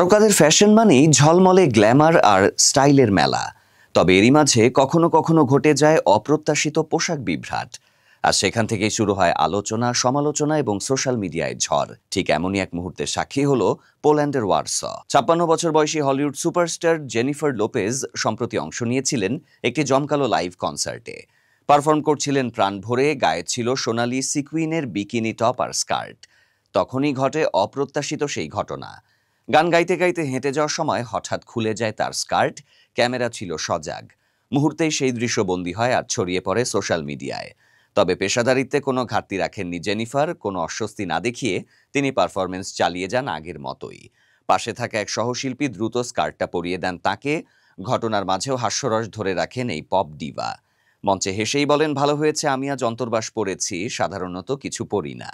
তারকাদের ফ্যাশন মানেই ঝলমলে গ্ল্যামার আর স্টাইলের মেলা। তবে এরই মাঝে কখনো কখনো ঘটে যায় অপ্রত্যাশিত পোশাক বিভ্রাট। আর সেখান থেকেই শুরু হয় আলোচনা, সমালোচনা এবং সোশ্যাল মিডিয়ায় ঝড়। ঠিক এমনই এক মুহূর্তের সাক্ষী হলো পোল্যান্ডের ওয়ারস। 56 বছর বয়সী হলিউড সুপারস্টার জেনিফার লোপেজ সম্প্রতি অংশ নিয়েছিলেন একটি জমকালো লাইভ কনসার্টে। পারফর্ম করছিলেন প্রাণ ভরে, গায়ে ছিল সোনালি সিকুইনের বিকিনি টপ আর স্কার্ট। তখনই ঘটে অপ্রত্যাশিত সেই ঘটনা। গান গাইতে গাইতে হেঁটে যাওয়ার সময় হঠাৎ খুলে যায় তার স্কার্ট। ক্যামেরা ছিল সজাগ, মুহূর্তেই সেই দৃশ্য বন্দী হয় আর ছড়িয়ে পড়ে সোশ্যাল মিডিয়ায়। তবে পেশাদারিত্বে কোনো ঘাটতি রাখেননি জেনিফার। কোনো অস্বস্তি না দেখিয়ে তিনি পারফরমেন্স চালিয়ে যান আগের মতোই। পাশে থাকা এক সহশিল্পী দ্রুত স্কার্টটা পরিয়ে দেন তাকে। ঘটনার মাঝেও হাস্যরস ধরে রাখেন এই পপ ডিভা। মঞ্চে হেসেই বলেন, ভালো হয়েছে, আমি আজ অন্তর্বাস পরেছি, সাধারণত কিছু পরি না।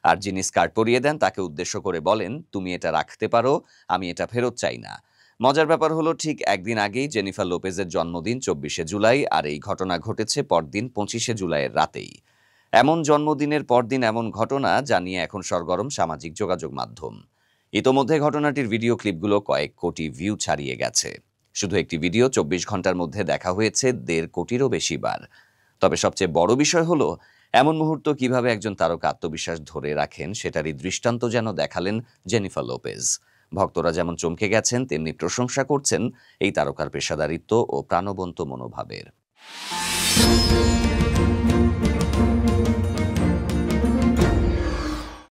আর যিনি স্কার্ট পরিয়ে দেন তাকে উদ্দেশ্য করে বলেন, তুমি এটা রাখতে পারো, আমি এটা ফেরত চাই না। মজার ব্যাপার হলো, ঠিক একদিন আগেই জেনিফার লোপেজের জন্মদিন 24শে জুলাই, আর এই ঘটনা ঘটেছে পরদিন 25শে জুলাইয়ের রাতেই। এমন জন্মদিনের পরদিন এমন ঘটনা জানিয়ে এখন সরগরম সামাজিক যোগাযোগ মাধ্যম। ইতোমধ্যে ঘটনাটির ভিডিও ক্লিপগুলো কয়েক কোটি ভিউ ছাড়িয়ে গেছে। শুধু একটি ভিডিও 24 ঘন্টার মধ্যে দেখা হয়েছে 1.5 কোটিরও বেশি বার। তবে সবচেয়ে বড় বিষয় হলো, এমন মুহূর্ত কিভাবে একজন তারকা আত্মবিশ্বাস ধরে রাখেন সেটারই দৃষ্টান্ত যেন দেখালেন জেনিফার লোপেজ। ভক্তরা যেমন চমকে গেছেন, তেমনি প্রশংসা করছেন এই তারকার পেশাদারিত্ব ও প্রাণবন্ত মনোভাবের।